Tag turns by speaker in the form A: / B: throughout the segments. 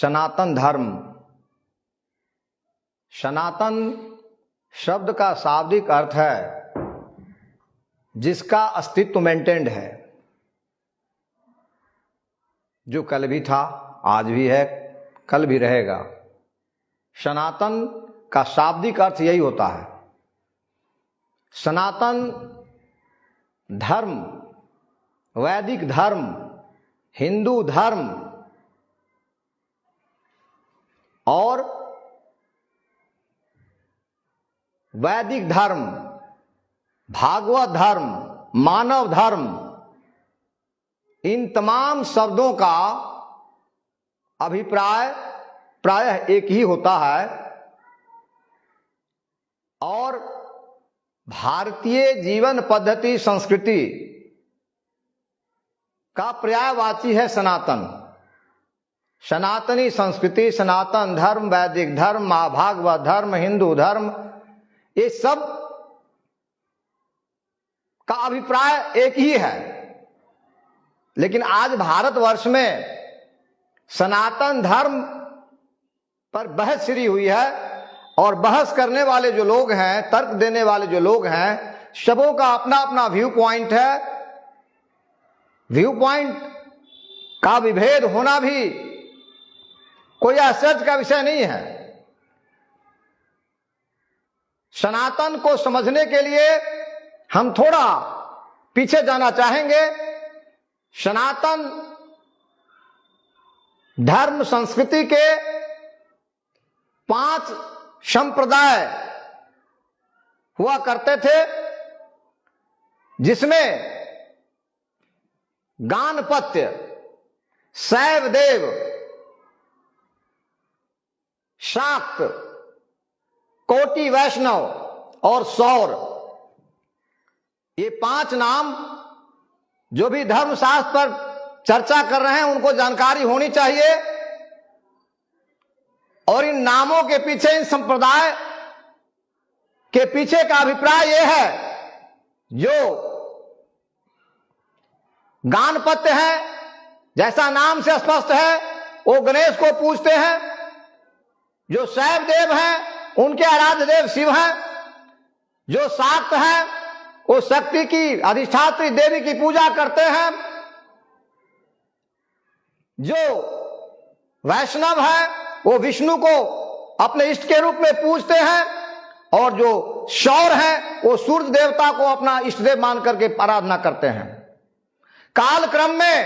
A: सनातन धर्म। सनातन शब्द का शाब्दिक अर्थ है जिसका अस्तित्व मेंटेन्ड है, जो कल भी था, आज भी है, कल भी रहेगा। सनातन का शाब्दिक अर्थ यही होता है। सनातन धर्म, वैदिक धर्म, हिंदू धर्म और वैदिक धर्म, भागवत धर्म, मानव धर्म, इन तमाम शब्दों का अभिप्राय प्रायः एक ही होता है और भारतीय जीवन पद्धति संस्कृति का पर्यायवाची है सनातन। सनातनी संस्कृति, सनातन धर्म, वैदिक धर्म, भागवत धर्म, हिंदू धर्म, ये सब का अभिप्राय एक ही है। लेकिन आज भारतवर्ष में सनातन धर्म पर बहस छिड़ी हुई है और बहस करने वाले जो लोग हैं, तर्क देने वाले जो लोग हैं, सबों का अपना अपना व्यू पॉइंट है। व्यू पॉइंट का विभेद होना भी कोई आश्चर्य का विषय नहीं है। सनातन को समझने के लिए हम थोड़ा पीछे जाना चाहेंगे। सनातन धर्म संस्कृति के 5 संप्रदाय हुआ करते थे, जिसमें गानपत्य, शैवदेव, शाक्त, कोटि वैष्णव और सौर, ये 5 नाम जो भी धर्मशास्त्र पर चर्चा कर रहे हैं उनको जानकारी होनी चाहिए। और इन नामों के पीछे, इन संप्रदाय के पीछे का अभिप्राय यह है, जो गानपत्य है, जैसा नाम से स्पष्ट है, वो गणेश को पूजते हैं। जो शैव देव हैं उनके आराध्य देव शिव हैं। जो शाक्त हैं वो शक्ति की अधिष्ठात्री देवी की पूजा करते हैं। जो वैष्णव है वो विष्णु को अपने इष्ट के रूप में पूजते हैं और जो सौर हैं वो सूर्य देवता को अपना इष्ट देव मान करके आराधना करते हैं। कालक्रम में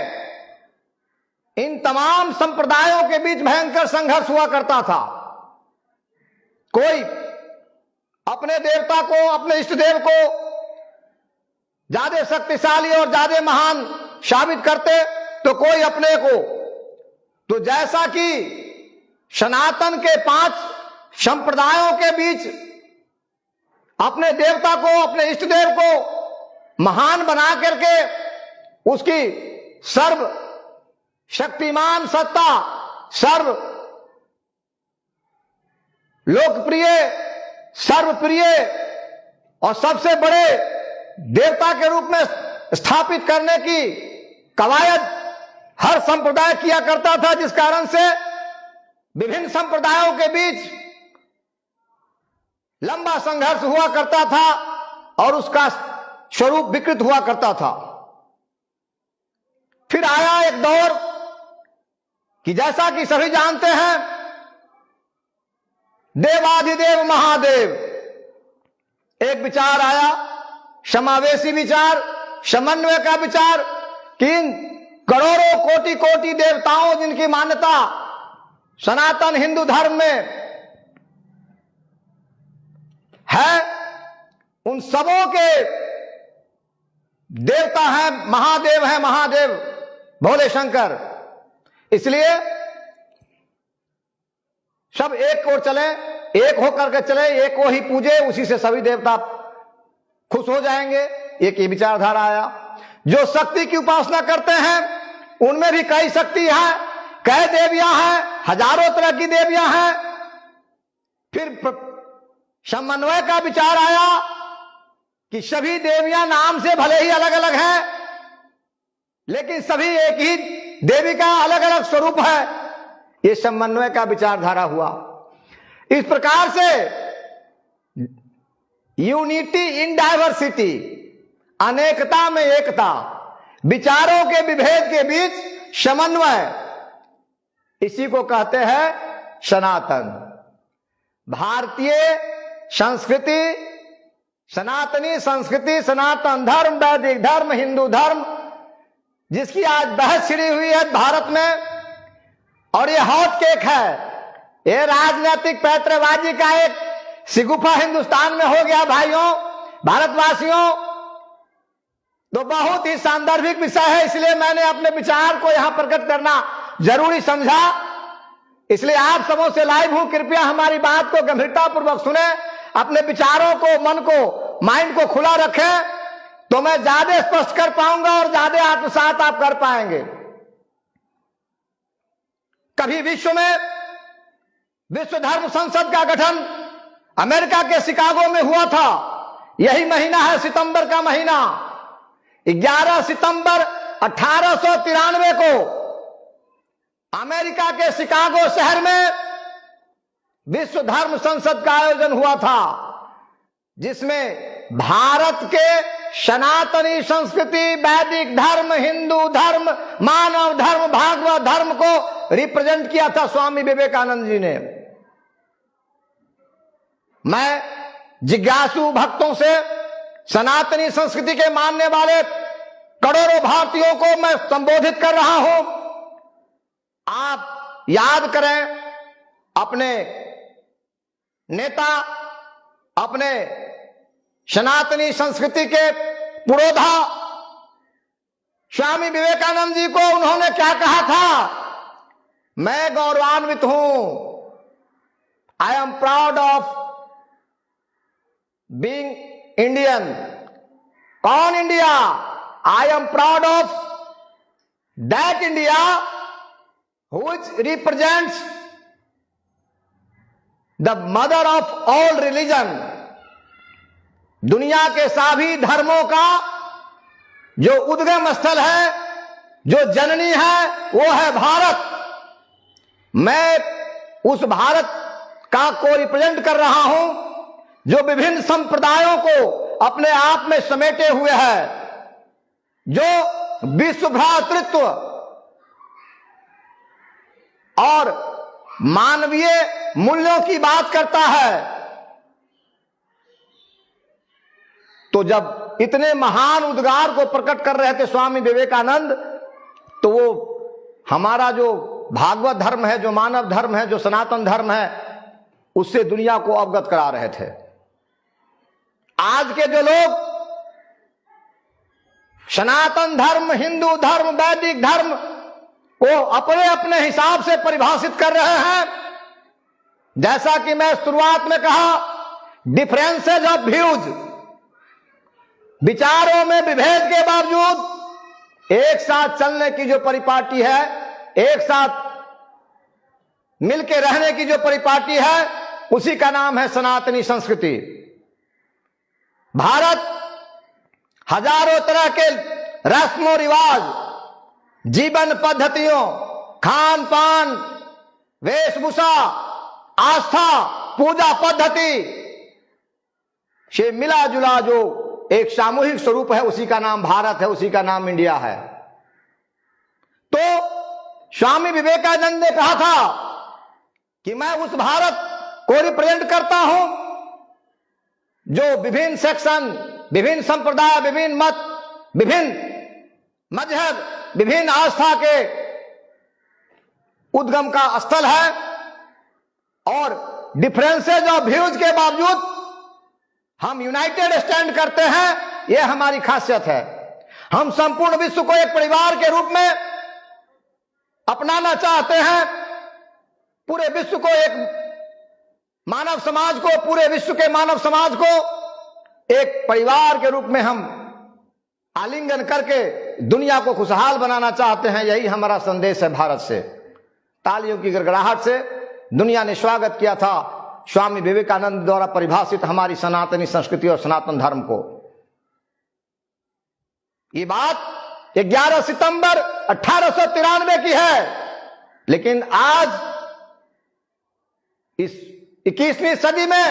A: इन तमाम संप्रदायों के बीच भयंकर संघर्ष हुआ करता था। कोई अपने देवता को, अपने इष्ट देव को ज्यादा शक्तिशाली और ज्यादा महान साबित करते, तो कोई अपने को। तो जैसा कि सनातन के 5 संप्रदायों के बीच अपने देवता को, अपने इष्ट देव को महान बना करके उसकी सर्व शक्तिमान सत्ता, सर्व लोकप्रिय, सर्वप्रिय और सबसे बड़े देवता के रूप में स्थापित करने की कवायद हर संप्रदाय किया करता था, जिस कारण से विभिन्न संप्रदायों के बीच लंबा संघर्ष हुआ करता था और उसका स्वरूप विकृत हुआ करता था। फिर आया एक दौर कि जैसा कि सभी जानते हैं, देवाधिदेव महादेव, एक विचार आया, समावेशी विचार, समन्वय का विचार, कि इन करोड़ों कोटि कोटि देवताओं जिनकी मान्यता सनातन हिंदू धर्म में है, उन सबों के देवता हैं, महादेव हैं, महादेव भोले शंकर। इसलिए सब एक ओर चले, एक होकर के चले, एक को ही पूजे, उसी से सभी देवता खुश हो जाएंगे। एक ये विचारधारा आया। जो शक्ति की उपासना करते हैं उनमें भी कई शक्ति है, कई देवियां हैं, हजारों तरह की देवियां हैं। फिर समन्वय का विचार आया कि सभी देवियां नाम से भले ही अलग अलग हैं, लेकिन सभी एक ही देवी का अलग अलग स्वरूप है। ये समन्वय का विचारधारा हुआ। इस प्रकार से यूनिटी इन डाइवर्सिटी, अनेकता में एकता, विचारों के विभेद के बीच समन्वय, इसी को कहते हैं सनातन। भारतीय संस्कृति, सनातनी संस्कृति, सनातन धर्म, वैदिक धर्म, हिंदू धर्म, जिसकी आज बहस छिड़ी हुई है भारत में, और ये हॉट केक है, ये राजनीतिक पैतरेबाजी का एक शिगुफा हिंदुस्तान में हो गया भाइयों, भारतवासियों। तो बहुत ही सांदर्भिक विषय है, इसलिए मैंने अपने विचार को यहां प्रकट करना जरूरी समझा। इसलिए आप सबों से लाइव हूं, कृपया हमारी बात को गंभीरता पूर्वक सुने, अपने विचारों को, मन को, माइंड को खुला रखें, तो मैं ज्यादा स्पष्ट कर पाऊंगा और ज्यादा आत्मसात आप कर पाएंगे। कभी विश्व में विश्व धर्म संसद का गठन अमेरिका के शिकागो में हुआ था। यही महीना है सितंबर का महीना। 11 सितंबर 1893 को अमेरिका के शिकागो शहर में विश्व धर्म संसद का आयोजन हुआ था, जिसमें भारत के सनातनी संस्कृति, वैदिक धर्म, हिंदू धर्म, मानव धर्म, भागवत धर्म को रिप्रेजेंट किया था स्वामी विवेकानंद जी ने। मैं जिज्ञासु भक्तों से, सनातनी संस्कृति के मानने वाले करोड़ों भारतीयों को मैं संबोधित कर रहा हूं। आप याद करें अपने नेता, अपने सनातनी संस्कृति के पुरोधा स्वामी विवेकानंद जी को उन्होंने क्या कहा था? मैं गौरवान्वित हूं, I am proud of being Indian. कौन India? I am proud of that India which represents the mother of all religion। दुनिया के सभी धर्मों का जो उद्गम स्थल है, जो जननी है, वो है भारत। मैं उस भारत का को रिप्रेजेंट कर रहा हूं, जो विभिन्न संप्रदायों को अपने आप में समेटे हुए है, जो विश्व भ्रातृत्व और मानवीय मूल्यों की बात करता है। तो जब इतने महान उद्गार को प्रकट कर रहे थे स्वामी विवेकानंद, तो वो हमारा जो भागवत धर्म है, जो मानव धर्म है, जो सनातन धर्म है, उससे दुनिया को अवगत करा रहे थे। आज के जो लोग सनातन धर्म, हिंदू धर्म, वैदिक धर्म को अपने अपने हिसाब से परिभाषित कर रहे हैं, जैसा कि मैं शुरुआत में कहा, डिफरेंसेज ऑफ व्यूज, विचारों में विभेद के बावजूद एक साथ चलने की जो परिपाटी है, एक साथ मिलकर रहने की जो परिपाटी है, उसी का नाम है सनातनी संस्कृति। भारत हजारों तरह के रस्मों रिवाज, जीवन पद्धतियों, खान पान, वेशभूषा, आस्था, पूजा पद्धति से मिला जुला जो एक सामूहिक स्वरूप है, उसी का नाम भारत है, उसी का नाम इंडिया है। तो स्वामी विवेकानंद ने कहा था कि मैं उस भारत को रिप्रेजेंट करता हूं जो विभिन्न सेक्शन, विभिन्न संप्रदाय, विभिन्न मत, विभिन्न मजहब, विभिन्न आस्था के उद्गम का स्थल है, और डिफरेंसेज ऑफ व्यूज के बावजूद हम यूनाइटेड स्टैंड करते हैं। यह हमारी खासियत है। हम संपूर्ण विश्व को एक परिवार के रूप में अपनाना चाहते हैं। पूरे विश्व को, एक मानव समाज को, पूरे विश्व के मानव समाज को एक परिवार के रूप में हम आलिंगन करके दुनिया को खुशहाल बनाना चाहते हैं। यही हमारा संदेश है भारत से। तालियों की गड़गड़ाहट से दुनिया ने स्वागत किया था स्वामी विवेकानंद द्वारा परिभाषित हमारी सनातनी संस्कृति और सनातन धर्म को। ये बात 11 सितंबर 1893 की है। लेकिन आज इस 21वीं सदी में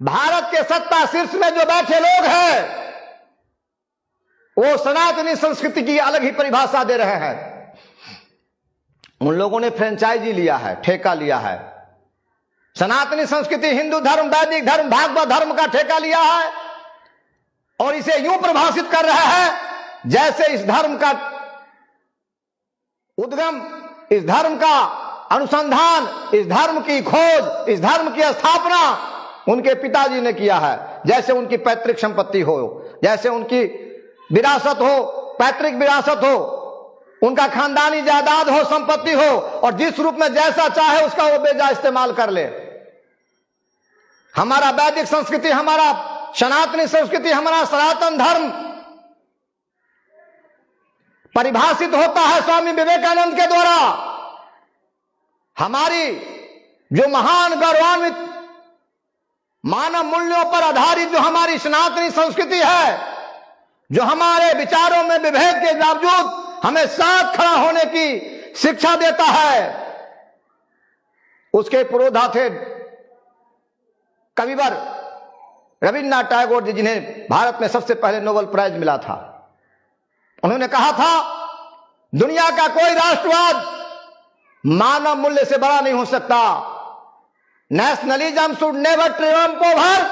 A: भारत के सत्ता शीर्ष में जो बैठे लोग हैं वो सनातनी संस्कृति की अलग ही परिभाषा दे रहे हैं। उन लोगों ने फ्रेंचाइजी लिया है, ठेका लिया है। सनातनी संस्कृति, हिंदू धर्म, वैदिक धर्म, भागवत धर्म का ठेका लिया है और इसे यूं परिभाषित कर रहा है जैसे इस धर्म का उद्गम, इस धर्म का अनुसंधान, इस धर्म की खोज, इस धर्म की स्थापना उनके पिताजी ने किया है। जैसे उनकी पैतृक संपत्ति हो, जैसे उनकी विरासत हो, पैतृक विरासत हो, उनका खानदानी जायदाद हो, संपत्ति हो, और जिस रूप में जैसा चाहे उसका वो बेजा इस्तेमाल कर ले। हमारा वैदिक संस्कृति, हमारा सनातनी संस्कृति, हमारा सनातन धर्म परिभाषित होता है स्वामी विवेकानंद के द्वारा। हमारी जो महान गौरवान्वित मानव मूल्यों पर आधारित जो हमारी सनातनी संस्कृति है, जो हमारे विचारों में विभेद के बावजूद हमें साथ खड़ा होने की शिक्षा देता है, उसके पुरोधा थे कविवर रविन्द्रनाथ टैगोर जी, जिन्हें भारत में सबसे पहले नोबेल प्राइज मिला था। उन्होंने कहा था, दुनिया का कोई राष्ट्रवाद मानव मूल्य से बड़ा नहीं हो सकता। Nationalism should never Triumph over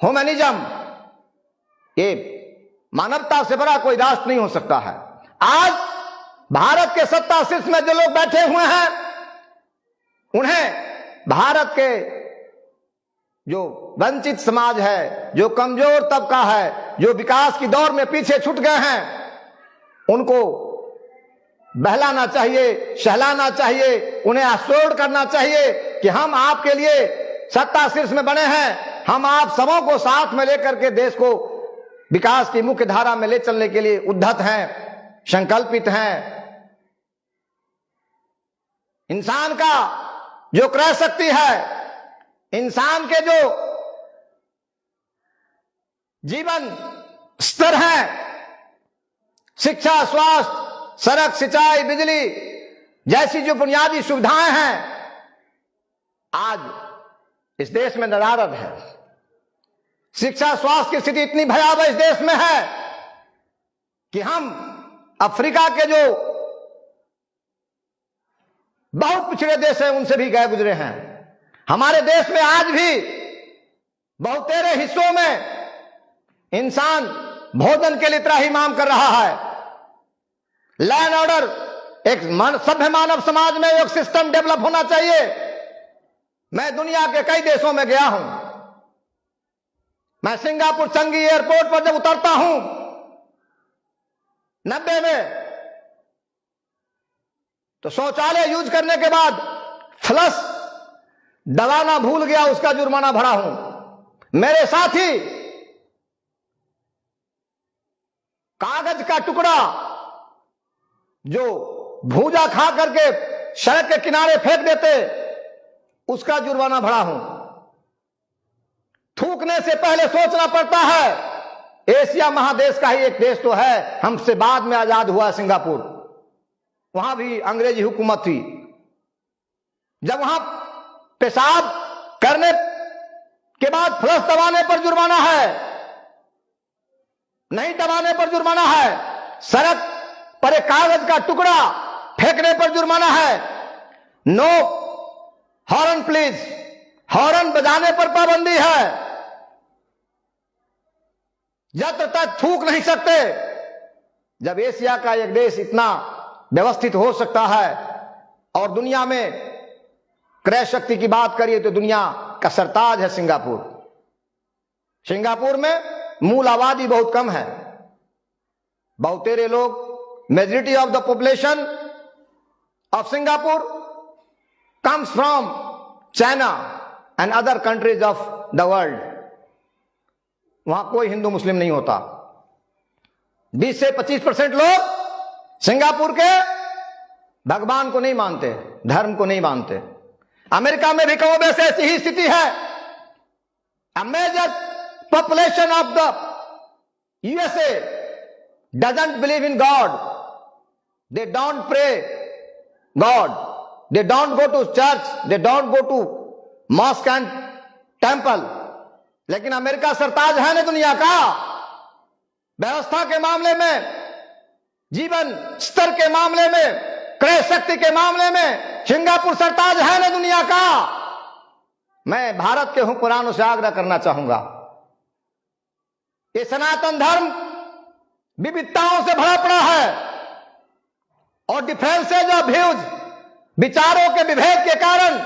A: humanism. ये मानवता से बड़ा कोई राष्ट्र नहीं हो सकता है। आज भारत के सत्ता शीर्ष में जो लोग बैठे हुए हैं, उन्हें भारत के जो वंचित समाज है, जो कमजोर तबका है, जो विकास की दौड़ में पीछे छूट गए हैं, उनको बहलाना चाहिए, सहलाना चाहिए, उन्हें आश्वस्त करना चाहिए कि हम आपके लिए सत्ता शीर्ष में बने हैं। हम आप सबों को साथ में लेकर के देश को विकास की मुख्य धारा में ले चलने के लिए उद्धत हैं, संकल्पित हैं। इंसान का जो क्रय शक्ति है, इंसान के जो जीवन स्तर है, शिक्षा, स्वास्थ्य, सड़क, सिंचाई, बिजली जैसी जो बुनियादी सुविधाएं हैं, आज इस देश में नदारद है। शिक्षा, स्वास्थ्य की स्थिति इतनी भयावह इस देश में है कि हम अफ्रीका के जो बहुत पिछड़े देश हैं उनसे भी गए गुजरे हैं। हमारे देश में आज भी बहुतेरे हिस्सों में इंसान भोजन के लिए त्राही मांग कर रहा है। लैंड ऑर्डर, एक सभ्य मानव समाज में एक सिस्टम डेवलप होना चाहिए। मैं दुनिया के कई देशों में गया हूं। मैं सिंगापुर चंगी एयरपोर्ट पर जब उतरता हूं 90 में, तो शौचालय यूज करने के बाद फ्लश दबाना भूल गया, उसका जुर्माना भरा हूं। मेरे साथी कागज का टुकड़ा जो भूजा खा करके सड़क के किनारे फेंक देते, उसका जुर्माना भरा हूं। थूकने से पहले सोचना पड़ता है। एशिया महादेश का ही एक देश तो है, हमसे बाद में आजाद हुआ सिंगापुर, वहां भी अंग्रेजी हुकूमत थी। जब वहां पेशाब करने के बाद फ्लश दबाने पर जुर्माना है, नहीं दबाने पर जुर्माना है, सड़क पर एक कागज का टुकड़ा फेंकने पर जुर्माना है। नो हॉर्न प्लीज, हॉर्न बजाने पर पाबंदी है। जब तक थूक नहीं सकते। जब एशिया का एक देश इतना व्यवस्थित हो सकता है और दुनिया में क्रय शक्ति की बात करिए तो दुनिया का सरताज है सिंगापुर। सिंगापुर में मूल आबादी बहुत कम है। बहुतेरे लोग, majority of the population of Singapore comes from China and other countries of the world. वहां कोई हिंदू मुस्लिम नहीं होता। 20 से 25% लोग सिंगापुर के भगवान को नहीं मानते, धर्म को नहीं मानते। अमेरिका में भी कहो वैसे ऐसी ही स्थिति है। A major population of the USA doesn't believe in God. They don't pray God. They don't go to church, they don't go to mosque and temple. लेकिन अमेरिका सरताज है ना दुनिया का, व्यवस्था के मामले में, जीवन स्तर के मामले में, क्रय शक्ति के मामले में सिंगापुर सरताज है ना दुनिया का। मैं भारत के हुक्मरानों से आग्रह करना चाहूंगा, ये सनातन धर्म विविधताओं से भरा पड़ा है और डिफरेंसेज ऑफ व्यूज, विचारों के विभेद के कारण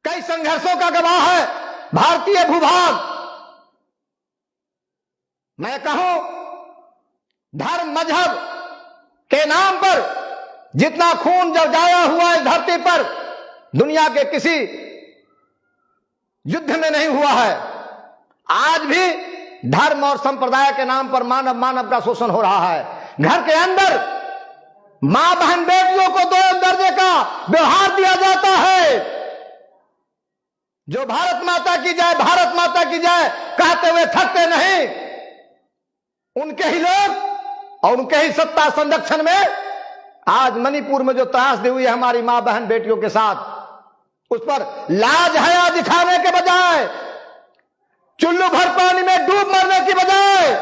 A: कई संघर्षों का गवाह है भारतीय भूभाग। मैं कहूं, धर्म मजहब के नाम पर जितना खून जब जाया हुआ इस धरती पर दुनिया के किसी युद्ध में नहीं हुआ है। आज भी धर्म और संप्रदाय के नाम पर मानव का शोषण हो रहा है। घर के अंदर मां बहन बेटियों को दो दर्जे का व्यवहार दिया जाता है। जो भारत माता की जय, भारत माता की जय कहते हुए थकते नहीं, उनके ही लोग और उनके ही सत्ता संरक्षण में आज मणिपुर में जो त्रासदी हुई है हमारी मां बहन बेटियों के साथ, उस पर लाज हया दिखाने के बजाय, चुल्लू भर पानी में डूब मरने की बजाय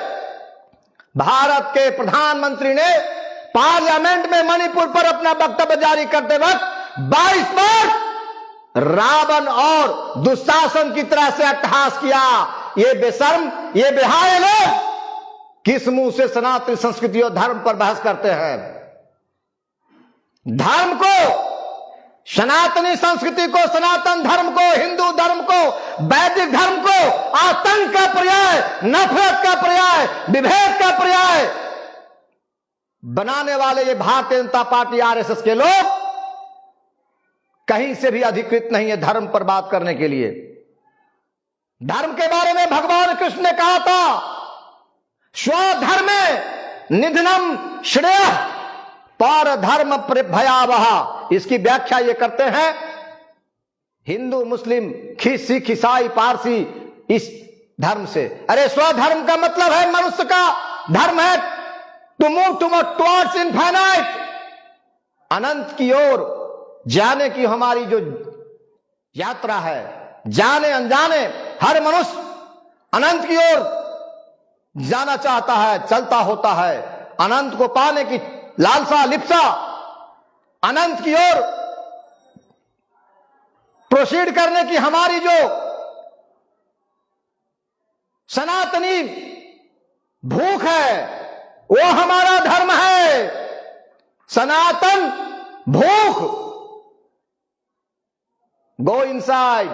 A: भारत के प्रधानमंत्री ने पार्लियामेंट में मणिपुर पर अपना वक्तव्य जारी करते वक्त 22 बार रावण और दुशासन की तरह से अट्टहास किया। ये बेशर्म, ये बेहाय लोग किस मुंह से सनातन संस्कृति और धर्म पर बहस करते हैं। धर्म को, सनातनी संस्कृति को, सनातन धर्म को, हिंदू धर्म को, वैदिक धर्म को आतंक का पर्याय, नफरत का पर्याय, विभेद का पर्याय बनाने वाले ये भारतीय जनता पार्टी आरएसएस के लोग कहीं से भी अधिकृत नहीं है धर्म पर बात करने के लिए। धर्म के बारे में भगवान कृष्ण ने कहा था, स्वधर्मे निधनम श्रेयः पर धर्म भयावह। इसकी व्याख्या ये करते हैं हिंदू, मुस्लिम, सिख, ईसाई, पारसी इस धर्म से। अरे स्वधर्म का मतलब है मनुष्य का धर्म है टू मूव टुवर्ड्स इनफाइनाइट, अनंत की ओर जाने की हमारी जो यात्रा है। जाने अनजाने हर मनुष्य अनंत की ओर जाना चाहता है, चलता होता है। अनंत को पाने की लालसा, लिप्सा, अनंत की ओर प्रोसीड करने की हमारी जो सनातनी भूख है, वो हमारा धर्म है। सनातन भूख। गो इनसाइड,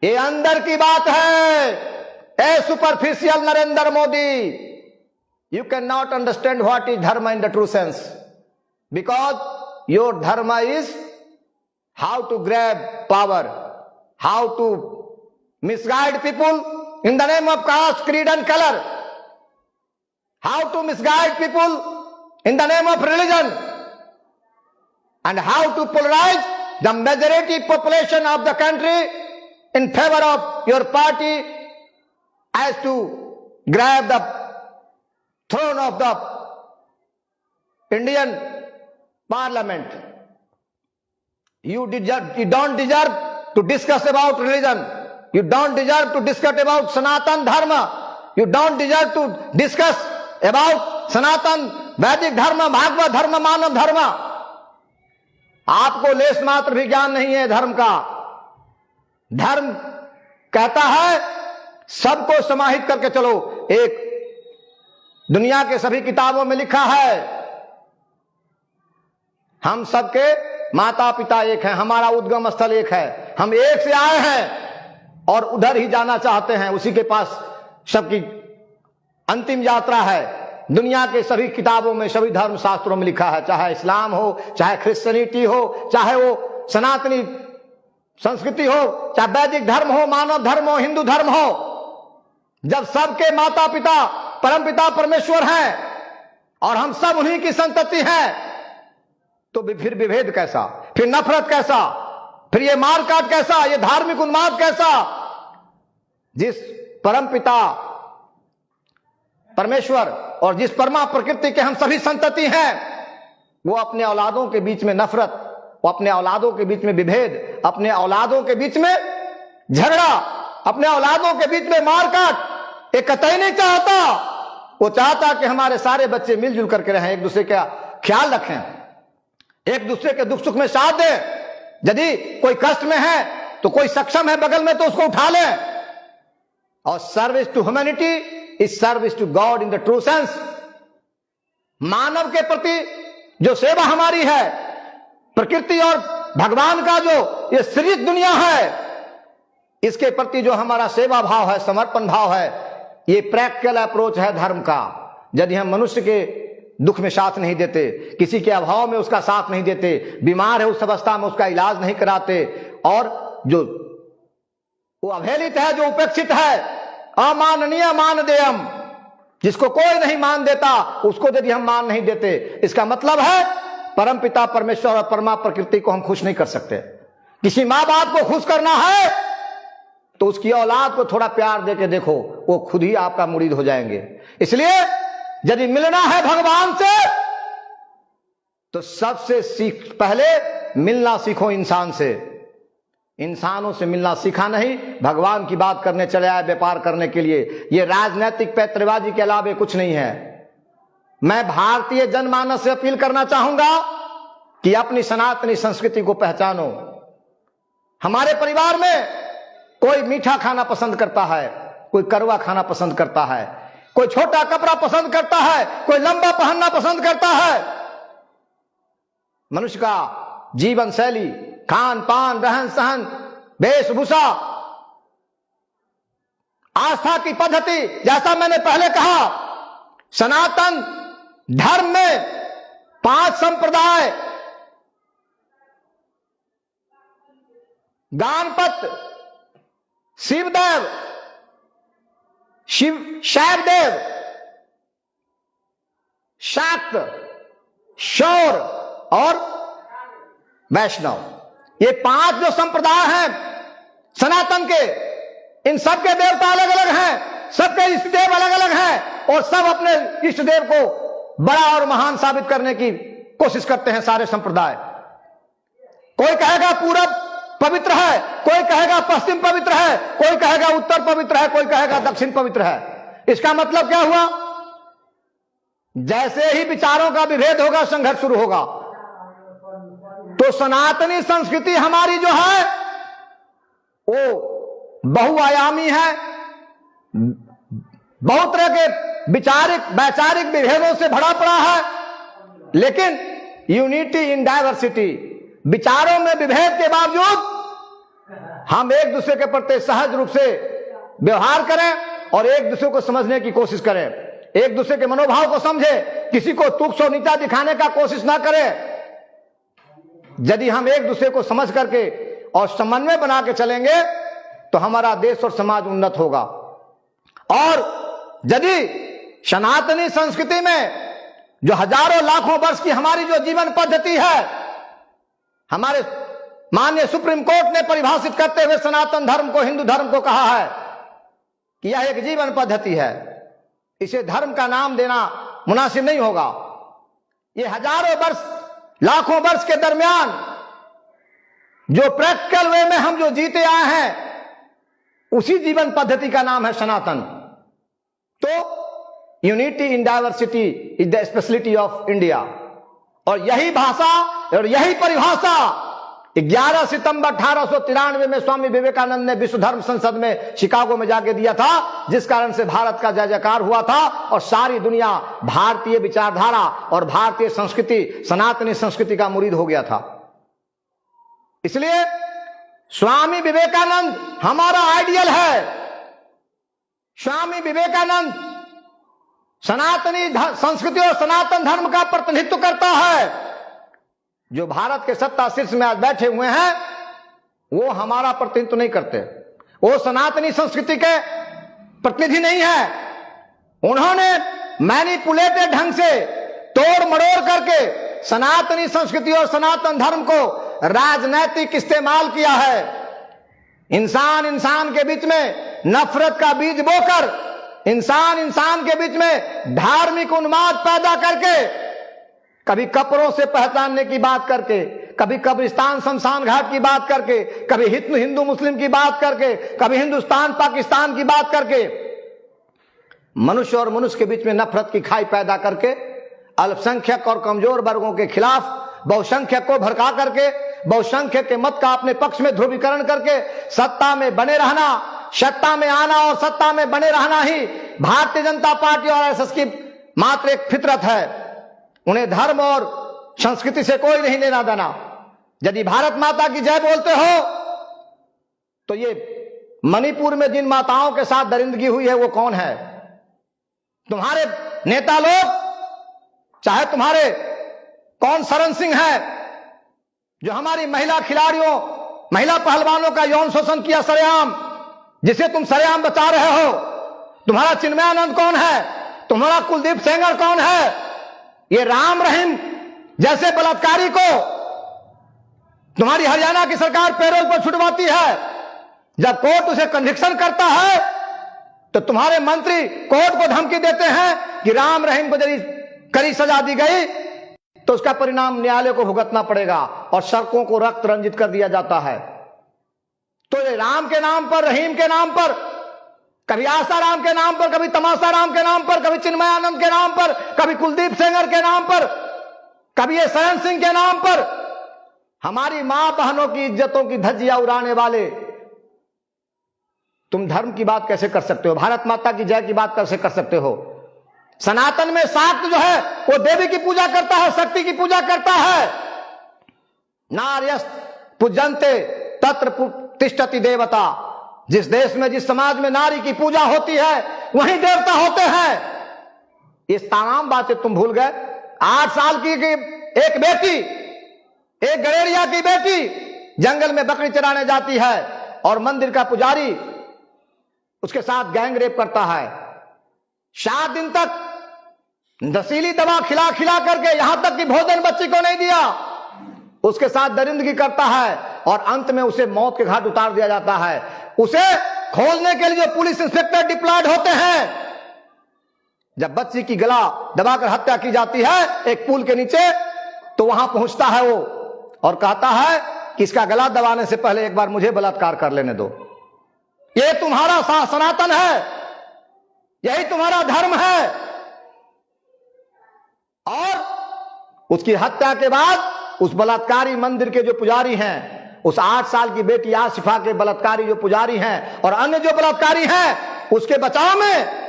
A: ये अंदर की बात है। A superficial Narendra Modi, you cannot understand what is dharma in the true sense, because your dharma is how to grab power, how to misguide people in the name of caste, creed and color, how to misguide people in the name of religion, and how to polarize the majority population of the country in favor of your party as to grab the throne of the Indian Parliament. You don't deserve to discuss about religion. You don't deserve to discuss about Sanatan Dharma. You don't deserve to discuss about Sanatan Vedic Dharma, Bhagavad Dharma, Manav Dharma. आपको less मात्र भी ज्ञान नहीं है धर्म का। धर्म कहता है सबको समाहित करके चलो। एक दुनिया के सभी किताबों में लिखा है, हम सबके माता पिता एक हैं, हमारा उद्गम स्थल एक है, हम एक से आए हैं और उधर ही जाना चाहते हैं, उसी के पास सबकी अंतिम यात्रा है। दुनिया के सभी किताबों में, सभी धर्म शास्त्रों में लिखा है, चाहे इस्लाम हो, चाहे क्रिश्चियनिटी हो, चाहे वो सनातनी संस्कृति हो, चाहे वैदिक धर्म हो, मानव धर्म हो, हिंदू धर्म हो। जब सबके माता पिता परमपिता परमेश्वर हैं और हम सब उन्हीं की संतति हैं, तो फिर विभेद कैसा, फिर नफरत कैसा, फिर ये मारकाट कैसा, ये धार्मिक उन्माद कैसा। जिस परमपिता परमेश्वर और जिस परमा प्रकृति के हम सभी संतति हैं, वो अपने औलादों के बीच में नफरत, वो अपने औलादों के बीच में विभेद, अपने औलादों के बीच में झगड़ा, अपने औलादों के बीच में मारकाट, एक कतई नहीं चाहता। वो चाहता कि हमारे सारे बच्चे मिलजुल करके रहें, एक दूसरे का ख्याल रखें, एक दूसरे के दुख सुख में साथ दें। यदि कोई कष्ट में है तो कोई सक्षम है बगल में तो उसको उठा लें। और service to humanity is service to God in the true sense. मानव के प्रति जो सेवा हमारी है, प्रकृति और भगवान का जो ये सृजित दुनिया है, इसके प्रति जो हमारा सेवा भाव है, समर्पण भाव है, ये प्रैक्टिकल अप्रोच है धर्म का। यदि हम मनुष्य के दुख में साथ नहीं देते, किसी के अभाव में उसका साथ नहीं देते, बीमार है उस अवस्था में उसका इलाज नहीं कराते, और जो वो अवहेलित है, जो उपेक्षित है, अमाननीय मानदेयम, जिसको कोई नहीं मान देता, उसको यदि हम मान नहीं देते, इसका मतलब है परम पिता परमेश्वर और परमा प्रकृति को हम खुश नहीं कर सकते। किसी माँ बाप को खुश करना है तो उसकी औलाद को थोड़ा प्यार देके देखो, वो खुद ही आपका मुरीद हो जाएंगे। इसलिए यदि मिलना है भगवान से तो सबसे पहले मिलना सीखो इंसान से। इंसानों से मिलना सीखा नहीं, भगवान की बात करने चले आए व्यापार करने के लिए। ये राजनीतिक पैतरेबाजी के अलावा कुछ नहीं है। मैं भारतीय जनमानस से अपील करना चाहूंगा कि अपनी सनातनी संस्कृति को पहचानो। हमारे परिवार में कोई मीठा खाना पसंद करता है, कोई कड़वा खाना पसंद करता है, कोई छोटा कपड़ा पसंद करता है, कोई लंबा पहनना पसंद करता है। मनुष्य का जीवन शैली, खान पान, रहन सहन, वेशभूषा, आस्था की पद्धति, जैसा मैंने पहले कहा, सनातन धर्म में 5 संप्रदाय, गानपत, शिवदेव, शैवदेव, शाक्त, शौर और वैष्णव, ये 5 जो संप्रदाय हैं सनातन के, इन सबके देवता अलग अलग हैं, सबके इष्ट देव अलग अलग हैं, और सब अपने इष्ट देव को बड़ा और महान साबित करने की कोशिश करते हैं सारे संप्रदाय। कोई कहेगा पूरब पवित्र है, कोई कहेगा पश्चिम पवित्र है, कोई कहेगा उत्तर पवित्र है, कोई कहेगा दक्षिण पवित्र है। इसका मतलब क्या हुआ? जैसे ही विचारों का विभेद होगा, संघर्ष शुरू होगा। तो सनातनी संस्कृति हमारी जो है वो बहुआयामी है, बहुत तरह के वैचारिक विभेदों से भरा पड़ा है, लेकिन यूनिटी इन डाइवर्सिटी, विचारों में विभेद के बावजूद हम एक दूसरे के प्रति सहज रूप से व्यवहार करें और एक दूसरे को समझने की कोशिश करें, एक दूसरे के मनोभाव को समझें, किसी को तुच्छ और नीचा दिखाने का कोशिश ना करें। यदि हम एक दूसरे को समझ करके और समन्वय बना के चलेंगे तो हमारा देश और समाज उन्नत होगा। और यदि सनातनी संस्कृति में जो हजारों लाखों वर्ष की हमारी जो जीवन पद्धति है, हमारे माननीय सुप्रीम कोर्ट ने परिभाषित करते हुए सनातन धर्म को, हिंदू धर्म को कहा है कि यह एक जीवन पद्धति है, इसे धर्म का नाम देना मुनासिब नहीं होगा। ये हजारों वर्ष, लाखों वर्ष के दरमियान जो प्रैक्टिकल वे में हम जो जीते आए हैं, उसी जीवन पद्धति का नाम है सनातन। तो unity in diversity is the speciality of India. और यही भाषा और यही परिभाषा 11 सितंबर 1893 में स्वामी विवेकानंद ने विश्व धर्म संसद में शिकागो में जाके दिया था, जिस कारण से भारत का जय जयकार हुआ था और सारी दुनिया भारतीय विचारधारा और भारतीय संस्कृति, सनातनी संस्कृति का मुरीद हो गया था। इसलिए स्वामी विवेकानंद हमारा आइडियल है। स्वामी विवेकानंद सनातनी संस्कृति और सनातन धर्म का प्रतिनिधित्व करता है। जो भारत के सत्ता शीर्ष में आज बैठे हुए हैं, वो हमारा प्रतिनिधित्व नहीं करते, वो सनातनी संस्कृति के प्रतिनिधि नहीं है। उन्होंने मैनिपुलेटेड ढंग से तोड़ मड़ोड़ करके सनातनी संस्कृति और सनातन धर्म को राजनैतिक इस्तेमाल किया है। इंसान के बीच में नफरत का बीज बोकर, इंसान के बीच में धार्मिक उन्माद पैदा करके कभी कपड़ों से पहचानने की बात करके, कभी कब्रिस्तान शमशान घाट की बात करके, कभी हिंदू मुस्लिम की बात करके, कभी हिंदुस्तान पाकिस्तान की बात करके, मनुष्य और मनुष्य के बीच में नफरत की खाई पैदा करके अल्पसंख्यक और कमजोर वर्गों के खिलाफ बहुसंख्यक को भड़का करके, बहुसंख्यक के मत का अपने पक्ष में ध्रुवीकरण करके सत्ता में बने रहना, सत्ता में आना और सत्ता में बने रहना ही भारतीय जनता पार्टी और आरएसएस की मात्र एक फितरत है। उन्हें धर्म और संस्कृति से कोई नहीं लेना देना। यदि भारत माता की जय बोलते हो तो ये मणिपुर में जिन माताओं के साथ दरिंदगी हुई है वो कौन है? तुम्हारे नेता लोग, चाहे तुम्हारे कौन सरन सिंह है जो हमारी महिला खिलाड़ियों, महिला पहलवानों का यौन शोषण किया सरेआम, जिसे तुम सरेआम बचा रहे हो। तुम्हारा चिन्मयानंद कौन है? तुम्हारा कुलदीप सेंगर कौन है? ये राम रहीम जैसे बलात्कारी को तुम्हारी हरियाणा की सरकार पैरोल पर छुटवाती है। जब कोर्ट उसे कन्विक्शन करता है तो तुम्हारे मंत्री कोर्ट को धमकी देते हैं कि राम रहीम को यदि कड़ी सजा दी गई तो उसका परिणाम न्यायालय को भुगतना पड़ेगा और सड़कों को रक्त रंजित कर दिया जाता है। तो ये राम के नाम पर, रहीम के नाम पर, कभी आसाराम के नाम पर, कभी तमाशाराम के नाम पर, कभी चिन्मयानंद के नाम पर, कभी कुलदीप सेंगर के नाम पर, कभी ये सरन सिंह के नाम पर हमारी मां बहनों की इज्जतों की धज्जियां उड़ाने वाले, तुम धर्म की बात कैसे कर सकते हो? भारत माता की जय की बात कैसे कर सकते हो? सनातन में शाक्त जो है वो देवी की पूजा करता है, शक्ति की पूजा करता है। नार्यस्त पूजन्ते तत्र तिष्ठति देवता। जिस देश में, जिस समाज में नारी की पूजा होती है वहीं देवता होते हैं। इस तमाम बातें तुम भूल गए। 8 साल की एक बेटी, एक गड़ेरिया की बेटी जंगल में बकरी चराने जाती है और मंदिर का पुजारी उसके साथ गैंग रेप करता है। 7 दिन तक नशीली दवा खिला खिला करके, यहां तक कि भोजन बच्ची को नहीं दिया, उसके साथ दरिंदगी करता है और अंत में उसे मौत के घाट उतार दिया जाता है। उसे खोजने के लिए जो पुलिस इंस्पेक्टर डिप्लॉयड होते हैं, जब बच्ची की गला दबाकर हत्या की जाती है एक पुल के नीचे, तो वहां पहुंचता है वो और कहता है कि इसका गला दबाने से पहले एक बार मुझे बलात्कार कर लेने दो। ये तुम्हारा सनातन है, यही तुम्हारा धर्म है। और उसकी हत्या के बाद उस बलात्कारी मंदिर के जो पुजारी हैं, उस 8 साल की बेटी आसिफा के बलात्कारी जो पुजारी हैं और अन्य जो बलात्कारी हैं, उसके बचाव में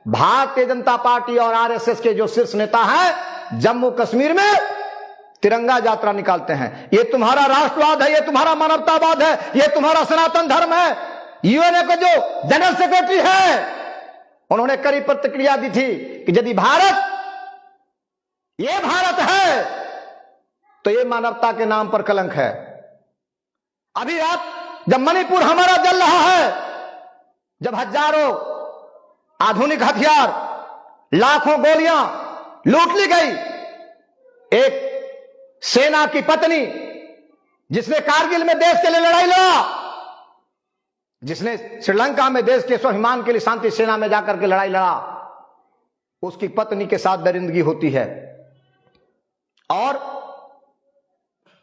A: भारतीय जनता पार्टी और आरएसएस के जो शीर्ष नेता हैं जम्मू कश्मीर में तिरंगा यात्रा निकालते हैं। ये तुम्हारा राष्ट्रवाद है, ये तुम्हारा मानवतावाद है, ये तुम्हारा सनातन धर्म है। यूएनए के जो जनरल सेक्रेटरी है उन्होंने कड़ी प्रतिक्रिया दी थी कि यदि भारत ये भारत है तो ये मानवता के नाम पर कलंक है। अभी रात जब मणिपुर हमारा जल रहा है, जब हजारों आधुनिक हथियार, लाखों गोलियां लूट ली गई, एक सेना की पत्नी जिसने कारगिल में देश के लिए लड़ाई लड़ा, जिसने श्रीलंका में देश के स्वाभिमान के लिए शांति सेना में जाकर के लड़ाई लड़ा, उसकी पत्नी के साथ दरिंदगी होती है और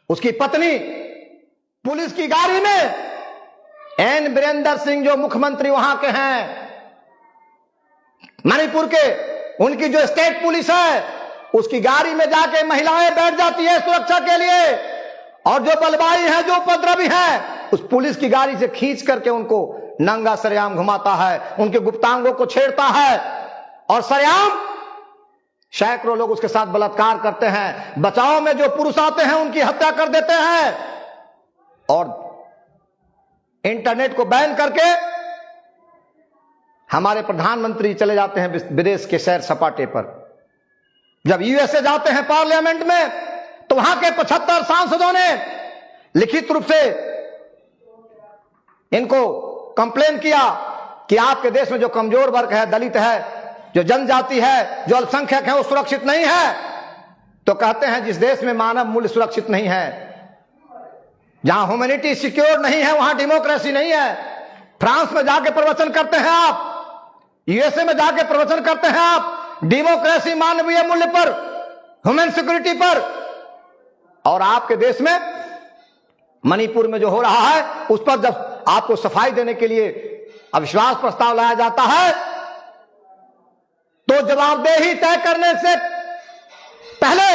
A: उसकी पत्नी पुलिस की गाड़ी में, एन बीरेंद्र सिंह जो मुख्यमंत्री वहां के हैं मणिपुर के, उनकी जो स्टेट पुलिस है उसकी गाड़ी में जाके महिलाएं बैठ जाती है सुरक्षा के लिए, और जो बलवाई है, जो उपद्रवी है, उस पुलिस की गाड़ी से खींच करके उनको नंगा सरेआम घुमाता है, उनके गुप्तांगों को छेड़ता है और सरेआम सैकड़ों लोग उसके साथ बलात्कार करते हैं। बचाव में जो पुरुष आते हैं उनकी हत्या कर देते हैं और इंटरनेट को बैन करके हमारे प्रधानमंत्री चले जाते हैं विदेश के सैर सपाटे पर। जब यूएसए जाते हैं पार्लियामेंट में तो वहां के 75 सांसदों ने लिखित रूप से इनको कंप्लेन किया कि आपके देश में जो कमजोर वर्ग है, दलित है, जो जनजाति है, जो अल्पसंख्यक है, वो सुरक्षित नहीं है। तो कहते हैं जिस देश में मानव मूल्य सुरक्षित नहीं है, जहां ह्यूमैनिटी सिक्योर नहीं है, वहां डेमोक्रेसी नहीं है। फ्रांस में जाके प्रवचन करते हैं आप, यूएसए में जाके प्रवचन करते हैं आप डेमोक्रेसी, मानवीय मूल्य पर, ह्यूमन सिक्योरिटी पर, और आपके देश में मणिपुर में जो हो रहा है उस पर जब आपको सफाई देने के लिए अविश्वास प्रस्ताव लाया जाता है तो जवाबदेही तय करने से पहले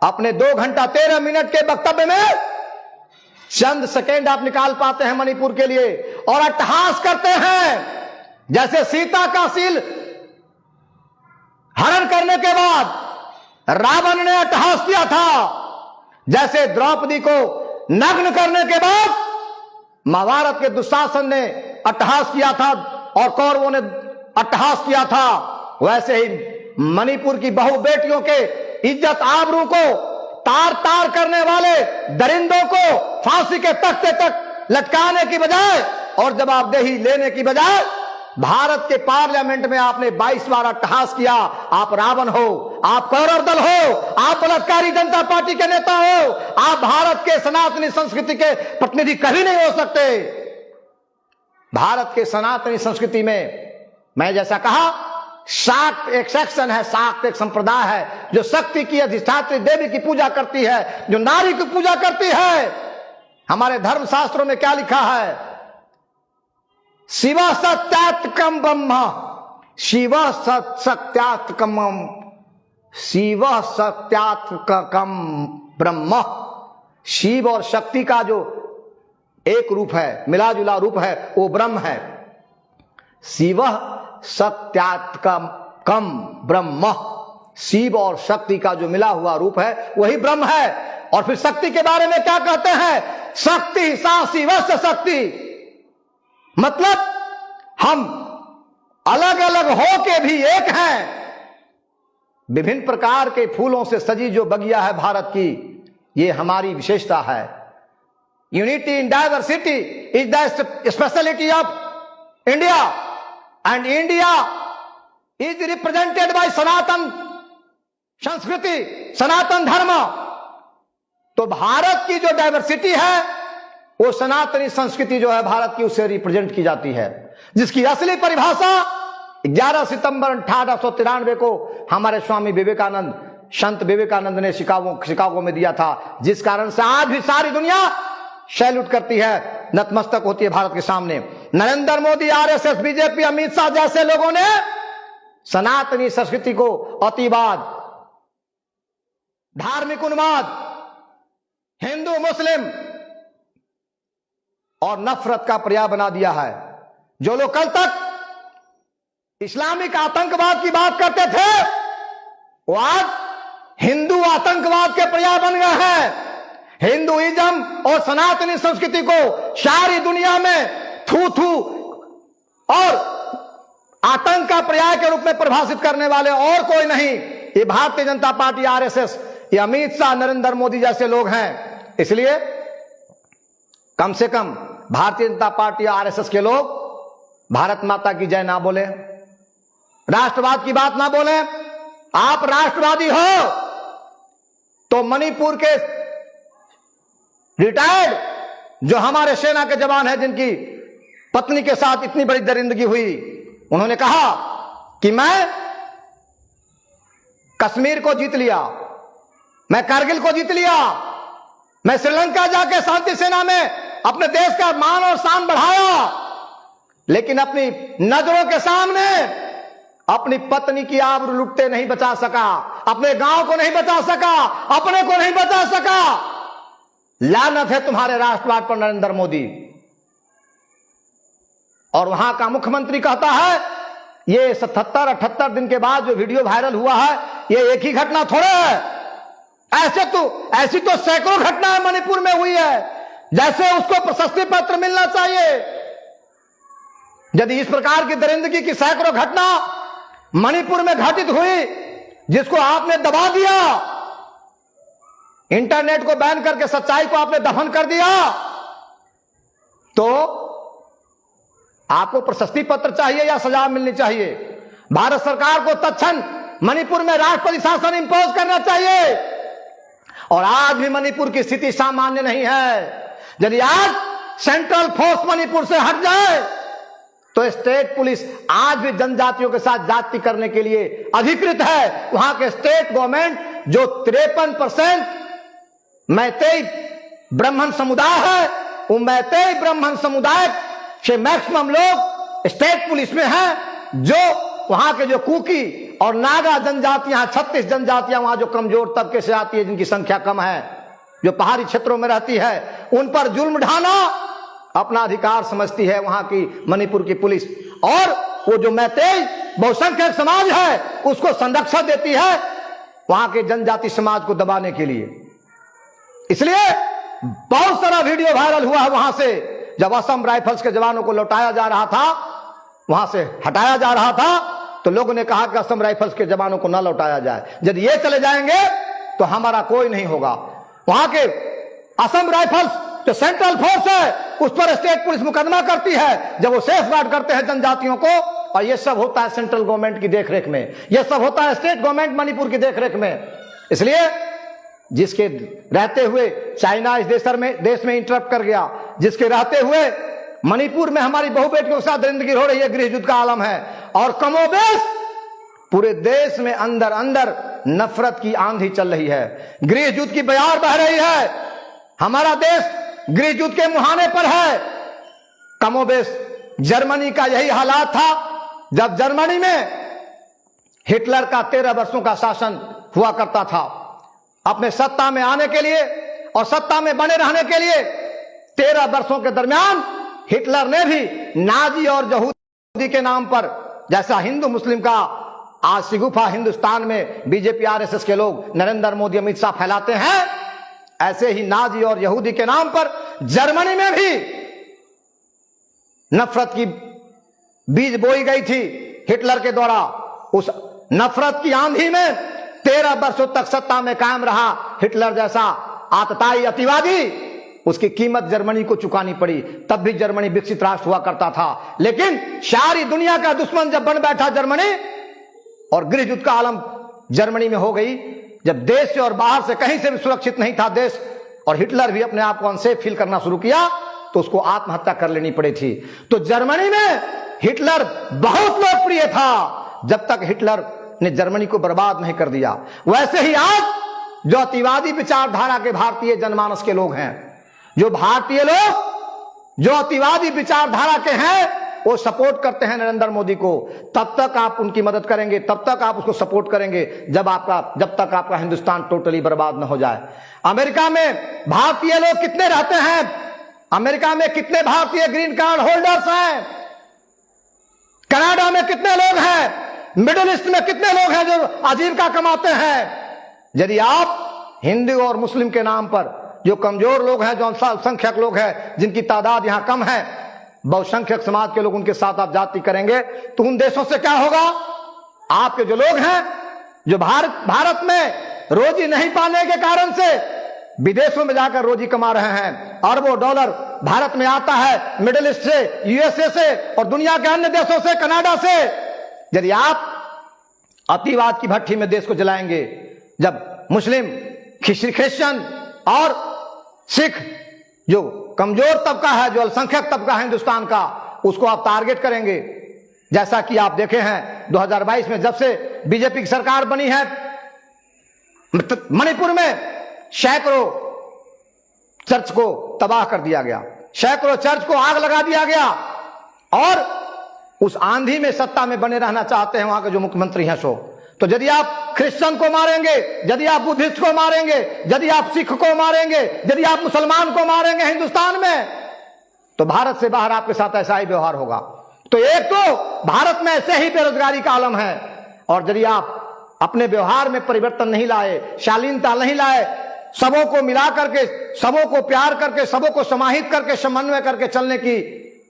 A: अपने 2 घंटा 13 मिनट के वक्तव्य में चंद सेकेंड आप निकाल पाते हैं मणिपुर के लिए और अट्टहास करते हैं जैसे सीता का सील हरण करने के बाद रावण ने अट्टहास किया था, जैसे द्रौपदी को नग्न करने के बाद महाभारत के दुशासन ने अट्टहास किया था और कौरवों ने अट्टहास किया था, वैसे ही मणिपुर की बहु बेटियों के इज्जत आबरू को तार तार करने वाले दरिंदों को फांसी के तख्ते तक लटकाने की बजाय और जवाबदेही लेने की बजाय भारत के पार्लियामेंट में आपने 22 बार अट्टहास किया। आप रावण हो, आप कौरव दल हो, आप बलात्कारी जनता पार्टी के नेता हो, आप भारत के सनातनी संस्कृति के प्रतिनिधि कभी नहीं हो सकते। भारत के सनातनी संस्कृति में मैं जैसा कहा, शाक्त एक सेक्शन है, शाक्त एक संप्रदाय है जो शक्ति की अधिष्ठात्री देवी की पूजा करती है, जो नारी की पूजा करती है। हमारे धर्म शास्त्रों में क्या लिखा है? शिव सत्यात्मकम ब्रह्म, शिव सत्यात्मकम, शिव सत्यात्मकम ब्रह्म। शिव और शक्ति का जो एक रूप है, मिला जुला रूप है, वो ब्रह्म है। शिव सत्यात्मकम ब्रह्म, शिव और शक्ति का जो मिला हुआ रूप है वही ब्रह्म है। और फिर शक्ति के बारे में क्या कहते हैं? शक्ति सा शिवस्य शक्ति, मतलब हम अलग अलग हो के भी एक हैं। विभिन्न प्रकार के फूलों से सजी जो बगिया है भारत की, ये हमारी विशेषता है। Unity in diversity is the speciality of India and India is represented by Sanatan Sanskriti, Sanatan धर्म। तो भारत की जो डाइवर्सिटी है वो सनातनी संस्कृति जो है भारत की, उससे रिप्रेजेंट की जाती है, जिसकी असली परिभाषा 11 सितंबर 1893 को हमारे स्वामी विवेकानंद, संत विवेकानंद ने शिकागो में दिया था, जिस कारण से आज भी सारी दुनिया सैल्यूट करती है, नतमस्तक होती है भारत के सामने। नरेंद्र मोदी, आरएसएस, बीजेपी, अमित शाह जैसे लोगों ने सनातनी संस्कृति को अतिवाद, धार्मिक उन्माद, हिंदू मुस्लिम और नफरत का पर्याय बना दिया है। जो लोग कल तक इस्लामिक आतंकवाद की बात करते थे वो आज हिंदू आतंकवाद के पर्याय बन गए हैं। हिंदुइज्म और सनातनी संस्कृति को सारी दुनिया में थू थू और आतंक का पर्याय के रूप में परिभाषित करने वाले और कोई नहीं, ये भारतीय जनता पार्टी, आरएसएस, ये अमित शाह, नरेंद्र मोदी जैसे लोग हैं। इसलिए कम से कम भारतीय जनता पार्टी, आरएसएस के लोग भारत माता की जय ना बोले, राष्ट्रवाद की बात ना बोले। आप राष्ट्रवादी हो तो मणिपुर के रिटायर्ड जो हमारे सेना के जवान हैं, जिनकी पत्नी के साथ इतनी बड़ी दरिंदगी हुई, उन्होंने कहा कि मैं कश्मीर को जीत लिया, मैं कारगिल को जीत लिया, मैं श्रीलंका जाके शांति सेना में अपने देश का मान और शान बढ़ाया, लेकिन अपनी नजरों के सामने अपनी पत्नी की आबरू लुटते नहीं बचा सका, अपने गांव को नहीं बचा सका, अपने को नहीं बचा सका। लानत है तुम्हारे राष्ट्रवाद पर नरेंद्र मोदी। और वहां का मुख्यमंत्री कहता है ये 77-78 दिन के बाद जो वीडियो वायरल हुआ है ये एक ही घटना थोड़ा है, ऐसी तो सैकड़ों घटनाएं मणिपुर में हुई है, जैसे उसको प्रशस्ति पत्र मिलना चाहिए। यदि इस प्रकार की दरिंदगी की सैकड़ों घटना मणिपुर में घटित हुई, जिसको आपने दबा दिया, इंटरनेट को बैन करके सच्चाई को आपने दफन कर दिया, तो आपको प्रशस्ति पत्र चाहिए या सजा मिलनी चाहिए? भारत सरकार को तत्क्षण मणिपुर में राष्ट्रपति शासन इंपोज करना चाहिए। और आज भी मणिपुर की स्थिति सामान्य नहीं है। यदि आज सेंट्रल फोर्स मणिपुर से हट जाए तो स्टेट पुलिस आज भी जनजातियों के साथ जाति करने के लिए अधिकृत है। वहां के स्टेट गवर्नमेंट जो 53% मैतेई ब्राह्मण समुदाय है, वो मैतेई ब्राह्मण समुदाय से मैक्सिमम लोग स्टेट पुलिस में हैं। जो वहां के जो कुकी और नागा जनजातियां, 36 जनजातियां वहां जो कमजोर तबके से आती है, जिनकी संख्या कम है, जो पहाड़ी क्षेत्रों में रहती है, उन पर जुल्म ढाना अपना अधिकार समझती है वहां की मणिपुर की पुलिस। और वो जो मैतेई बहुसंख्यक समाज है उसको संरक्षण देती है वहां के जनजाति समाज को दबाने के लिए। इसलिए बहुत सारा वीडियो वायरल हुआ है वहां से, जब असम राइफल्स के जवानों को लौटाया जा रहा था, वहां से हटाया जा रहा था, तो लोगों ने कहा कि असम राइफल्स के जवानों को न लौटाया जाए, यदि ये चले जाएंगे तो हमारा कोई नहीं होगा। वहां के असम राइफल्स जो सेंट्रल फोर्स है उस पर स्टेट पुलिस मुकदमा करती है, जब वो सेफ गार्ड करते हैं जनजातियों को। और ये सब होता है सेंट्रल गवर्नमेंट की देखरेख में, यह सब होता है स्टेट गवर्नमेंट मणिपुर की देखरेख में। इसलिए जिसके रहते हुए चाइना इस देश में इंटरप्ट कर गया, जिसके रहते हुए मणिपुर में हमारी बहु बेटियों के साथ दरिंदगी हो रही है, गृह युद्ध का आलम है। और कमोबेश पूरे देश में अंदर अंदर नफरत की आंधी चल रही है, गृह युद्ध की बयार बह रही है। हमारा देश गृह युद्ध के मुहाने पर है। कमोबेश जर्मनी का यही हालात था, जब जर्मनी में हिटलर का 13 वर्षों का शासन हुआ करता था। अपने सत्ता में आने के लिए और सत्ता में बने रहने के लिए 13 वर्षों के दरमियान हिटलर ने भी नाजी और यहूदी के नाम पर, जैसा हिंदू मुस्लिम का आज शिगुफा हिंदुस्तान में बीजेपी आरएसएस के लोग नरेंद्र मोदी अमित शाह फैलाते हैं, ऐसे ही नाजी और यहूदी के नाम पर जर्मनी में भी नफरत की बीज बोई गई थी हिटलर के द्वारा। उस नफरत की आंधी में 13 वर्षों तक सत्ता में कायम रहा हिटलर जैसा आतताई अतिवादी, उसकी कीमत जर्मनी को चुकानी पड़ी। तब भी जर्मनी विकसित राष्ट्र हुआ करता था, लेकिन सारी दुनिया का दुश्मन जब बन बैठा जर्मनी, और गृह युद्ध का आलम जर्मनी में हो गई, जब देश से और बाहर से कहीं से भी सुरक्षित नहीं था देश, और हिटलर भी अपने आप को अनसेफ फील करना शुरू किया, तो उसको आत्महत्या कर लेनी पड़ी थी। तो जर्मनी में हिटलर बहुत लोकप्रिय था जब तक हिटलर ने जर्मनी को बर्बाद नहीं कर दिया। वैसे ही आज जो अतिवादी विचारधारा के भारतीय जनमानस के लोग हैं, जो भारतीय लोग जो अतिवादी विचारधारा के हैं, वो सपोर्ट करते हैं नरेंद्र मोदी को। तब तक आप उनकी मदद करेंगे, तब तक आप उसको सपोर्ट करेंगे जब तक आपका हिंदुस्तान टोटली बर्बाद न हो जाए। अमेरिका में भारतीय लोग कितने रहते हैं? अमेरिका में कितने भारतीय ग्रीन कार्ड होल्डर्स हैं? कनाडा में कितने लोग हैं? मिडिल ईस्ट में कितने लोग हैं जो आजीविका कमाते हैं? यदि आप हिंदू और मुस्लिम के नाम पर जो कमजोर लोग हैं, जो अल्पसंख्यक लोग हैं, जिनकी तादाद यहां कम है, बहुसंख्यक समाज के लोग, उनके साथ आप जाति करेंगे, तो उन देशों से क्या होगा? आपके जो लोग हैं जो भारत में रोजी नहीं पाने के कारण से विदेशों में जाकर रोजी कमा रहे हैं, अरबों डॉलर भारत में आता है मिडिल ईस्ट से, यूएसए से और दुनिया के अन्य देशों से, कनाडा से। यदि आप अतिवाद की भट्टी में देश को जलाएंगे, जब मुस्लिम, क्रिश्चियन और सिख जो कमजोर तबका है, जो अल्पसंख्यक तबका है हिंदुस्तान का, उसको आप टारगेट करेंगे, जैसा कि आप देखे हैं 2022 में जब से बीजेपी की सरकार बनी है, मणिपुर में सैकड़ों चर्च को तबाह कर दिया गया, सैकड़ों चर्च को आग लगा दिया गया। और उस आंधी में सत्ता में बने रहना चाहते हैं वहां के जो मुख्यमंत्री हैं सो। तो यदि आप क्रिश्चियन को मारेंगे, यदि आप बुद्धिस्ट को मारेंगे, यदि आप सिख को मारेंगे, यदि आप मुसलमान को मारेंगे हिंदुस्तान में, तो भारत से बाहर आपके साथ ऐसा ही व्यवहार होगा। तो एक तो भारत में ऐसे ही बेरोजगारी का आलम है, और यदि आप अपने व्यवहार में परिवर्तन नहीं लाए, शालीनता नहीं लाए, सबों को मिला करके, सबों को प्यार करके, सबों को समाहित करके, समन्वय करके चलने की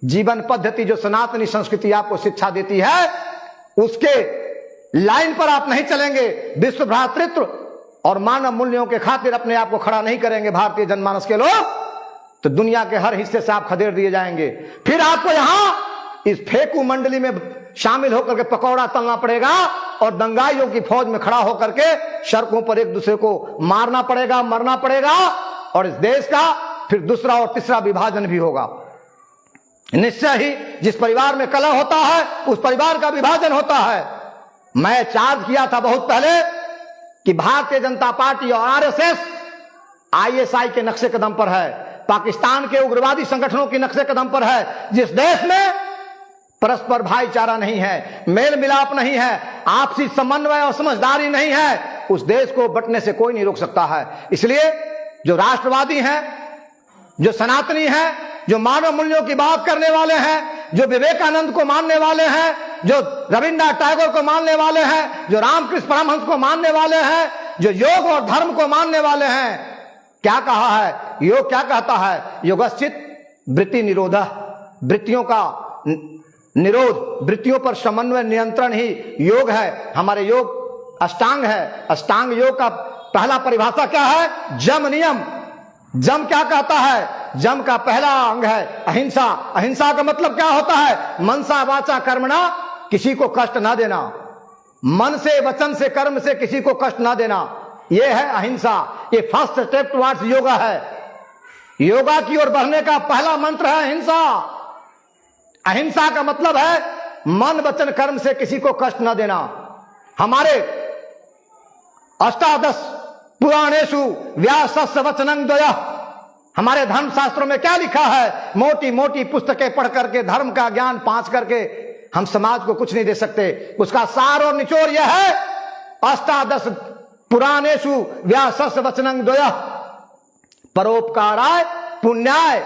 A: जीवन पद्धति जो सनातनी संस्कृति आपको शिक्षा देती है, उसके लाइन पर आप नहीं चलेंगे, विश्व भ्रातृत्व और मानव मूल्यों के खातिर अपने आप को खड़ा नहीं करेंगे भारतीय जनमानस के लोग, तो दुनिया के हर हिस्से से आप खदेड़ दिए जाएंगे। फिर आपको यहां इस फेंकू मंडली में शामिल होकर के पकौड़ा तलना पड़ेगा, और दंगाइयों की फौज में खड़ा होकर के सड़कों पर एक दूसरे को मारना पड़ेगा, मरना पड़ेगा, और इस देश का फिर दूसरा और तीसरा विभाजन भी होगा। निश्चय ही जिस परिवार में कलह होता है उस परिवार का विभाजन होता है। मैं चार्ज किया था बहुत पहले कि भारतीय जनता पार्टी और आरएसएस आईएसआई के नक्शे कदम पर है, पाकिस्तान के उग्रवादी संगठनों के नक्शे कदम पर है। जिस देश में परस्पर भाईचारा नहीं है, मेल मिलाप नहीं है, आपसी समन्वय और समझदारी नहीं है, उस देश को बंटने से कोई नहीं रोक सकता है। इसलिए जो राष्ट्रवादी हैं, जो सनातनी हैं, जो मानव मूल्यों की बात करने वाले हैं, जो विवेकानंद को मानने वाले हैं, जो रविन्द्रनाथ टैगोर को मानने वाले हैं, जो रामकृष्ण परमहंस को मानने वाले हैं, जो योग और धर्म को मानने वाले हैं, क्या कहा है योग? क्या कहता है? योगश्चित वृत्ति निरोध, वृत्तियों का निरोध, वृत्तियों पर समन्वय नियंत्रण ही योग है। हमारे योग अष्टांग है। अष्टांग योग का पहला परिभाषा क्या है? जम नियम। जम क्या कहता है? जम का पहला अंग है अहिंसा। अहिंसा का मतलब क्या होता है? मनसा वाचा कर्मणा, किसी को कष्ट ना देना, मन से, वचन से, कर्म से किसी को कष्ट ना देना, यह है अहिंसा। ये फर्स्ट स्टेप टुवर्ड्स योगा है। योगा की ओर बढ़ने का पहला मंत्र है अहिंसा। अहिंसा का मतलब है मन, वचन, कर्म से किसी को कष्ट न देना। हमारे अष्टादश पुराणेषु व्यासस्य वचनं द्वयः, हमारे धर्म शास्त्रों में क्या लिखा है? मोटी मोटी पुस्तकें पढ़ करके, धर्म का ज्ञान पांच करके हम समाज को कुछ नहीं दे सकते। उसका सार और निचोड़ यह है, अष्टादश पुराणेषु व्यासस्य वचनं द्वयः, परोपकाराय पुण्याय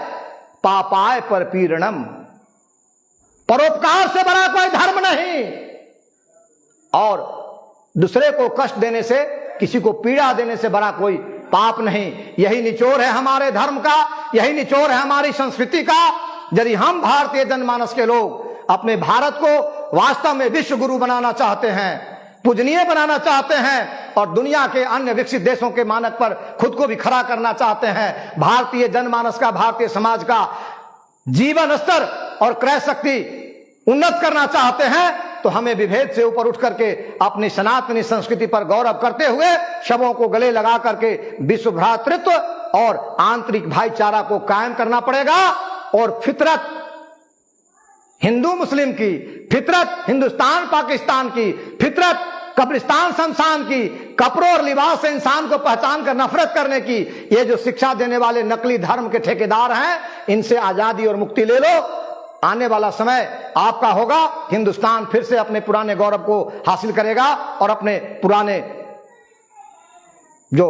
A: पापाय परपीड़नम। परोपकार से बड़ा कोई धर्म नहीं, और दूसरे को कष्ट देने से, किसी को पीड़ा देने से बड़ा कोई पाप नहीं। यही निचोड़ है हमारे धर्म का, यही निचोड़ है हमारी संस्कृति का। यदि हम भारतीय जनमानस के लोग अपने भारत को वास्तव में विश्व गुरु बनाना चाहते हैं, पूजनीय बनाना चाहते हैं, और दुनिया के अन्य विकसित देशों के मानक पर खुद को भी खड़ा करना चाहते हैं, भारतीय जनमानस का, भारतीय समाज का जीवन स्तर और क्रय शक्ति उन्नत करना चाहते हैं, तो हमें विभेद से ऊपर उठ करके अपनी सनातनी संस्कृति पर गौरव करते हुए शवों को गले लगा करके विश्व भ्रातृत्व और आंतरिक भाईचारा को कायम करना पड़ेगा। और फितरत हिंदू मुस्लिम की, फितरत हिंदुस्तान पाकिस्तान की, फितरत कब्रिस्तान शमशान की, कपड़ों और लिबास से इंसान को पहचान कर नफरत करने की, ये जो शिक्षा देने वाले नकली धर्म के ठेकेदार हैं, इनसे आजादी और मुक्ति ले लो। आने वाला समय आपका होगा, हिंदुस्तान फिर से अपने पुराने गौरव को हासिल करेगा और अपने पुराने जो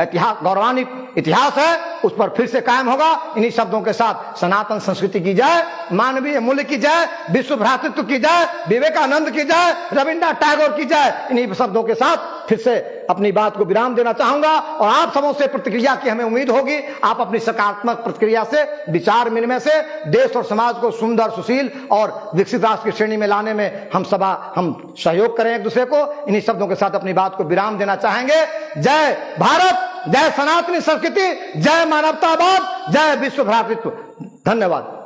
A: इतिहास, गौरवान्वित इतिहास है, उस पर फिर से कायम होगा। इन्हीं शब्दों के साथ सनातन संस्कृति की जाए, मानवीय मूल्य की जाए, विश्व भ्रातृत्व की जाए, विवेकानंद की जाए, रविन्द्रनाथ टैगोर की जाए। इन्हीं शब्दों के साथ फिर से अपनी बात को विराम देना चाहूंगा, और आप सबों से प्रतिक्रिया की हमें उम्मीद होगी। आप अपनी सकारात्मक प्रतिक्रिया से, विचार विनिमय से देश और समाज को सुंदर, सुशील और विकसित राष्ट्र की श्रेणी में लाने में हम सहयोग करें एक दूसरे को। इन्हीं शब्दों के साथ अपनी बात को विराम देना चाहेंगे। जय भारत, जय सनातनी संस्कृति, जय मानवतावाद, जय विश्व भ्रातृत्व। धन्यवाद।